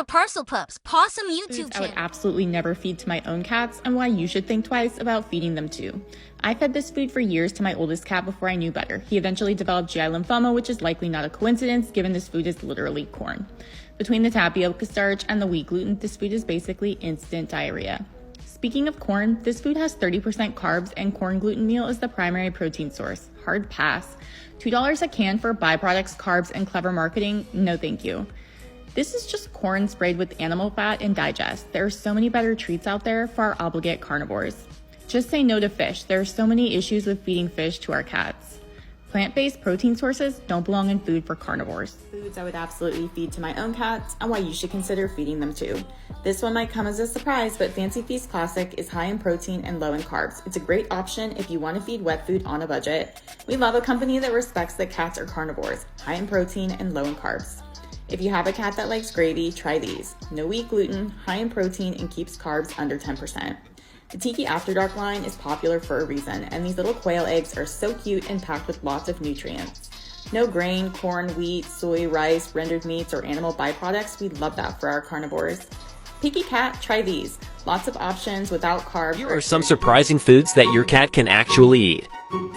to PARCELPUPS, Possum YouTube Foods I channel. would absolutely never feed to my own cats, and why you should think twice about feeding them too. I fed this food for years to my oldest cat before I knew better. He eventually developed GI lymphoma, which is likely not a coincidence given this food is literally corn. Between the tapioca starch and the wheat gluten, this food is basically instant diarrhea. Speaking of corn, this food has 30% carbs, and corn gluten meal is the primary protein source. Hard pass. $2 a can for byproducts, carbs, and clever marketing? No thank you. This is just corn sprayed with animal fat and digest. There are so many better treats out there for our obligate carnivores. Just say no to fish. There are so many issues with feeding fish to our cats. Plant-based protein sources don't belong in food for carnivores. Foods I would absolutely feed to my own cats, and why you should consider feeding them too. This one might come as a surprise, but Fancy Feast Classic is high in protein and low in carbs. It's a great option if you want to feed wet food on a budget. We love a company that respects that cats are carnivores, high in protein and low in carbs. If you have a cat that likes gravy, try these. No wheat gluten, high in protein, and keeps carbs under 10%. The Tiki After Dark line is popular for a reason, and these little quail eggs are so cute and packed with lots of nutrients. No grain, corn, wheat, soy, rice, rendered meats, or animal byproducts. We love that for our carnivores. Picky Cat, try these. Lots of options without carbs. Here are some surprising foods that your cat can actually eat.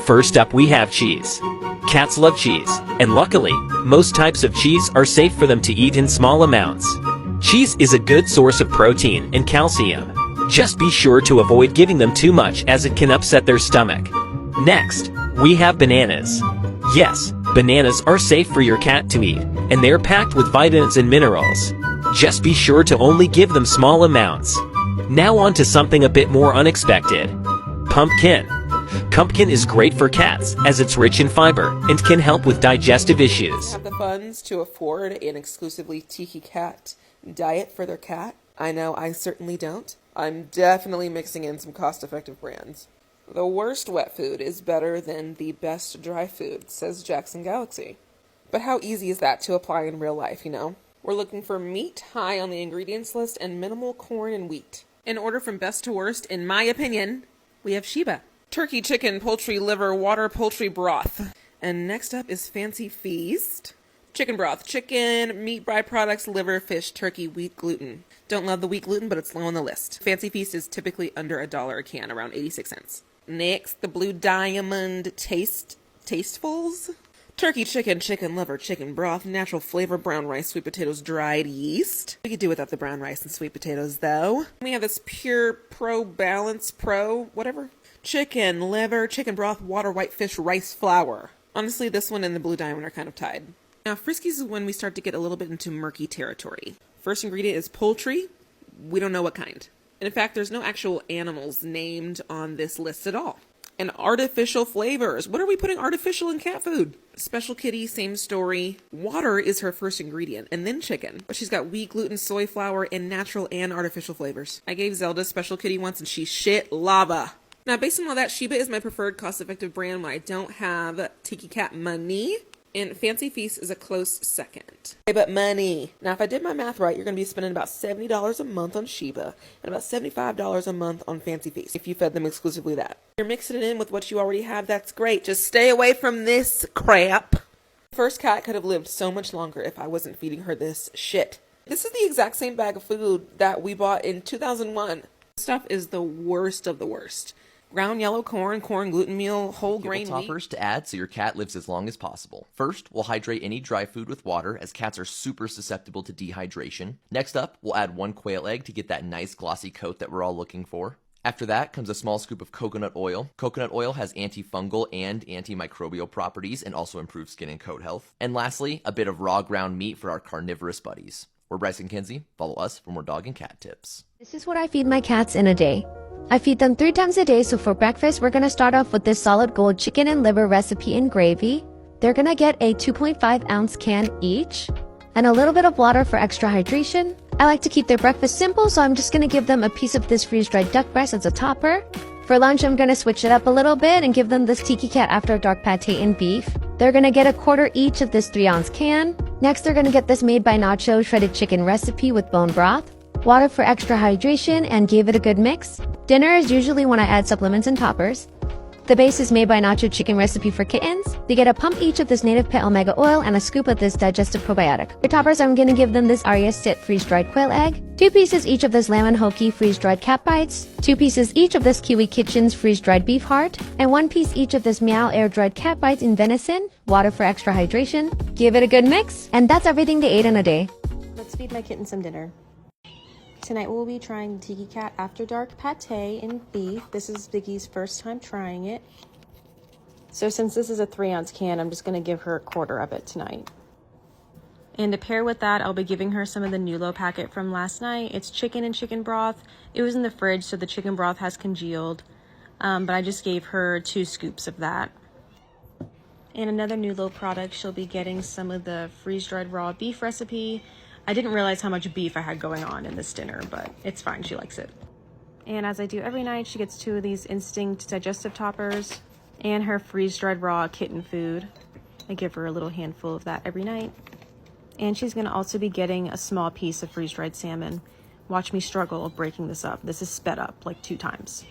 First up, we have cheese. Cats love cheese, and luckily, most types of cheese are safe for them to eat in small amounts. Cheese is a good source of protein and calcium. Just be sure to avoid giving them too much as it can upset their stomach. Next, we have bananas. Yes, bananas are safe for your cat to eat, and they're packed with vitamins and minerals. Just be sure to only give them small amounts. Now on to something a bit more unexpected. Pumpkin. Pumpkin is great for cats as it's rich in fiber and can help with digestive issues. Have the funds to afford an exclusively Tiki Cat diet for their cat? I know I certainly don't. I'm definitely mixing in some cost-effective brands. The worst wet food is better than the best dry food, says Jackson Galaxy. But how easy is that to apply in real life, you know? We're looking for meat high on the ingredients list and minimal corn and wheat. In order from best to worst, in my opinion, we have Sheba. Turkey, chicken, poultry, liver, water, poultry broth. And next up is Fancy Feast. Chicken broth, chicken, meat byproducts, liver, fish, turkey, wheat, gluten. Don't love the wheat gluten, but it's low on the list. Fancy Feast is typically under $1 a can, around 86 cents. Next, the Blue Diamond Tastefuls. Turkey, chicken, chicken liver, chicken broth, natural flavor, brown rice, sweet potatoes, dried yeast. We could do without the brown rice and sweet potatoes, though. We have this Pure Pro Balance Pro, whatever. Chicken, liver, chicken broth, water, white fish, rice flour. Honestly, this one and the Blue Diamond are kind of tied. Now, Friskies is when we start to get a little bit into murky territory. First ingredient is poultry. We don't know what kind. And in fact, there's no actual animals named on this list at all. And artificial flavors. What are we putting artificial in cat food? Special Kitty, same story. Water is her first ingredient, and then chicken. But she's got wheat, gluten, soy flour, and natural and artificial flavors. I gave Zelda Special Kitty once, and she shit lava. Now, based on all that, Sheba is my preferred cost-effective brand when I don't have Tiki Cat money. And Fancy Feast is a close second. Okay, but money. Now, if I did my math right, you're going to be spending about $70 a month on Sheba and about $75 a month on Fancy Feast if you fed them exclusively that. If you're mixing it in with what you already have, that's great. Just stay away from this crap. The first cat could have lived so much longer if I wasn't feeding her this shit. This is the exact same bag of food that we bought in 2001. This stuff is the worst of the worst. Ground yellow corn, corn gluten meal, whole grain wheat. Toppers to add so your cat lives as long as possible. First, we'll hydrate any dry food with water as cats are super susceptible to dehydration. Next up, we'll add 1 quail egg to get that nice glossy coat that we're all looking for. After that comes a small scoop of coconut oil. Coconut oil has antifungal and antimicrobial properties and also improves skin and coat health. And lastly, a bit of raw ground meat for our carnivorous buddies. We're Bryce and Kinsey. Follow us for more dog and cat tips. This is what I feed my cats in a day. I feed them 3 times a day, so for breakfast, we're gonna start off with this solid gold chicken and liver recipe in gravy. They're gonna get a 2.5 ounce can each, and a little bit of water for extra hydration. I like to keep their breakfast simple, so I'm just gonna give them a piece of this freeze-dried duck breast as a topper. For lunch, I'm gonna switch it up a little bit and give them this Tiki Cat After Dark pate and beef. They're gonna get a quarter each of this 3 ounce can. Next, they're gonna get this Made by Nacho shredded chicken recipe with bone broth, water for extra hydration, and give it a good mix. Dinner is usually when I add supplements and toppers. The base is made by Nacho Chicken recipe for kittens. They get a pump each of this native pet omega oil and a scoop of this digestive probiotic. For toppers, I'm gonna give them this Aria Sit freeze-dried quail egg, 2 pieces each of this lemon hoki freeze-dried cat bites, 2 pieces each of this Kiwi Kitchens freeze-dried beef heart, and 1 piece each of this Meow air-dried cat bites in venison, water for extra hydration. Give it a good mix, and that's everything they ate in a day. Let's feed my kitten some dinner. Tonight we'll be trying the Tiki Cat After Dark Pate in beef. This is Biggie's first time trying it. So since this is a 3-ounce can, I'm just going to give her a quarter of it tonight. And to pair with that, I'll be giving her some of the Nulo packet from last night. It's chicken and chicken broth. It was in the fridge, so the chicken broth has congealed. But I just gave her 2 scoops of that. And another Nulo product, she'll be getting some of the freeze-dried raw beef recipe. I didn't realize how much beef I had going on in this dinner, but it's fine, she likes it. And as I do every night, she gets 2 of these Instinct digestive toppers and her freeze-dried raw kitten food. I give her a little handful of that every night. And she's gonna also be getting a small piece of freeze-dried salmon. Watch me struggle breaking this up. This is sped up like 2 times.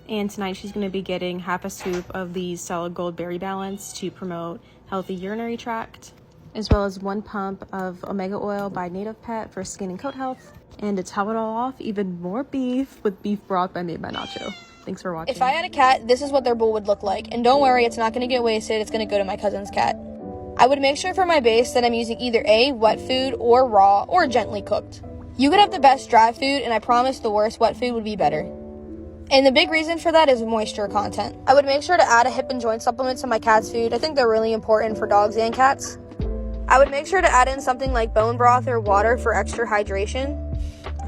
And tonight she's gonna be getting half a scoop of the Solid Gold Berry Balance to promote healthy urinary tract, as well as 1 pump of omega oil by Native Pet for skin and coat health. And to top it all off, even more beef with beef broth I made by Nacho. Thanks for watching. If I had a cat, this is what their bowl would look like. And don't worry, it's not going to get wasted. It's going to go to my cousin's cat. I would make sure for my base that I'm using either A, wet food, or raw, or gently cooked. You could have the best dry food, and I promise the worst wet food would be better. And the big reason for that is moisture content. I would make sure to add a hip and joint supplement to my cat's food. I think they're really important for dogs and cats. I would make sure to add in something like bone broth or water for extra hydration.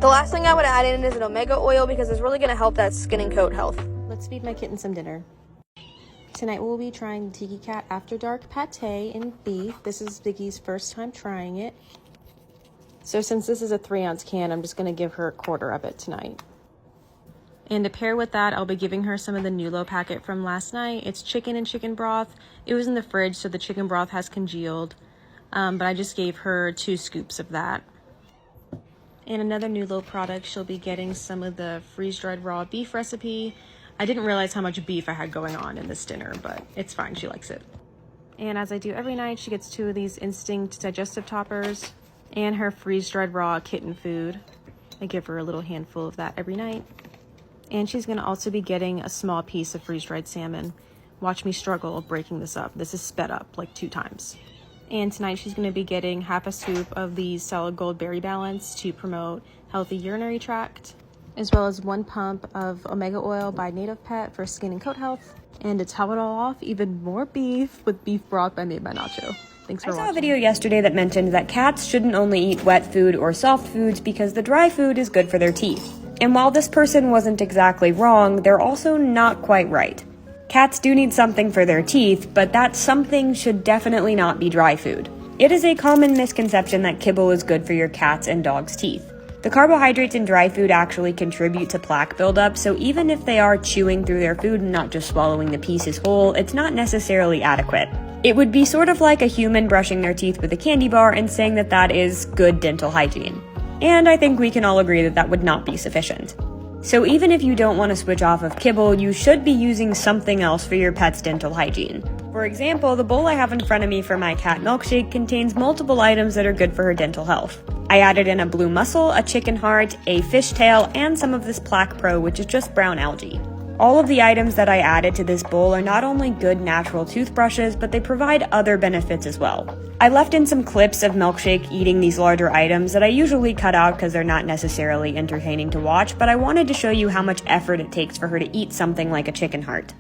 The last thing I would add in is an omega oil because it's really going to help that skin and coat health. Let's feed my kitten some dinner. Tonight we'll be trying the Tiki Cat After Dark Pate in beef. This is Biggie's first time trying it. So since this is a 3-ounce can, I'm just going to give her a quarter of it tonight. And to pair with that, I'll be giving her some of the Nulo packet from last night. It's chicken and chicken broth. It was in the fridge, so the chicken broth has congealed. But I just gave her 2 scoops of that. And another Nulo product, she'll be getting some of the freeze-dried raw beef recipe. I didn't realize how much beef I had going on in this dinner, but it's fine, she likes it. And as I do every night, she gets 2 of these Instinct digestive toppers and her freeze-dried raw kitten food. I give her a little handful of that every night. And she's going to also be getting a small piece of freeze-dried salmon. Watch me struggle breaking this up. This is sped up like 2 times. And tonight she's going to be getting half a scoop of the Solid Gold Berry Balance to promote healthy urinary tract, as well as 1 pump of omega oil by Native Pet for skin and coat health. And to top it all off, even more beef with beef broth I made by Nacho. Thanks for watching. I saw a video yesterday that mentioned that cats shouldn't only eat wet food or soft foods because the dry food is good for their teeth. And while this person wasn't exactly wrong, they're also not quite right. Cats do need something for their teeth, but that something should definitely not be dry food. It is a common misconception that kibble is good for your cat's and dog's teeth. The carbohydrates in dry food actually contribute to plaque buildup, so even if they are chewing through their food and not just swallowing the pieces whole, it's not necessarily adequate. It would be sort of like a human brushing their teeth with a candy bar and saying that that is good dental hygiene. And I think we can all agree that that would not be sufficient. So even if you don't want to switch off of kibble, you should be using something else for your pet's dental hygiene. For example, the bowl I have in front of me for my cat milkshake contains multiple items that are good for her dental health. I added in a blue mussel, a chicken heart, a fishtail, and some of this Plaque Pro, which is just brown algae. All of the items that I added to this bowl are not only good natural toothbrushes, but they provide other benefits as well. I left in some clips of Milkshake eating these larger items that I usually cut out because they're not necessarily entertaining to watch, but I wanted to show you how much effort it takes for her to eat something like a chicken heart.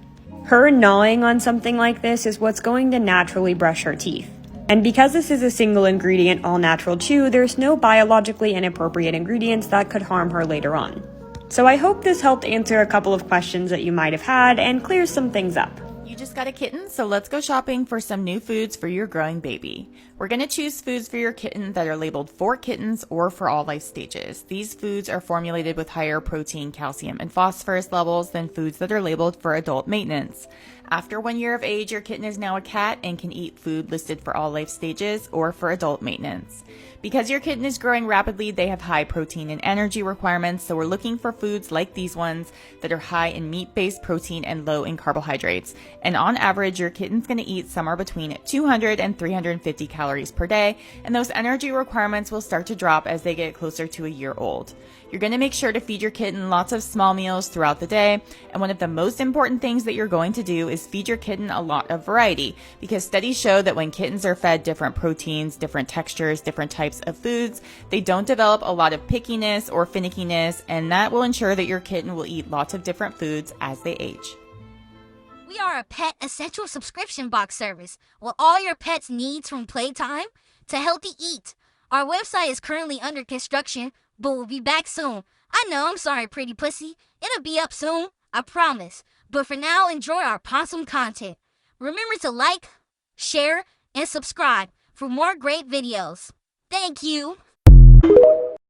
Her gnawing on something like this is what's going to naturally brush her teeth. And because this is a single ingredient all-natural chew, there's no biologically inappropriate ingredients that could harm her later on. So I hope this helped answer a couple of questions that you might have had and clears some things up. You just got a kitten, so let's go shopping for some new foods for your growing baby. We're going to choose foods for your kitten that are labeled for kittens or for all life stages. These foods are formulated with higher protein, calcium, and phosphorus levels than foods that are labeled for adult maintenance. After 1 year of age, your kitten is now a cat and can eat food listed for all life stages or for adult maintenance. Because your kitten is growing rapidly, they have high protein and energy requirements, so we're looking for foods like these ones that are high in meat-based protein and low in carbohydrates. And on average, your kitten's going to eat somewhere between 200 and 350 calories per day, and those energy requirements will start to drop as they get closer to a year old. You're going to make sure to feed your kitten lots of small meals throughout the day, and one of the most important things that you're going to do is feed your kitten a lot of variety, because studies show that when kittens are fed different proteins, different textures, different types of foods, they don't develop a lot of pickiness or finickiness, and that will ensure that your kitten will eat lots of different foods as they age. We are a pet essential subscription box service with all your pet's needs from playtime to healthy eat. Our website is currently under construction, but we'll be back soon. I know, I'm sorry, pretty pussy. It'll be up soon, I promise. But for now, enjoy our possum content. Remember to like, share, and subscribe for more great videos. Thank you.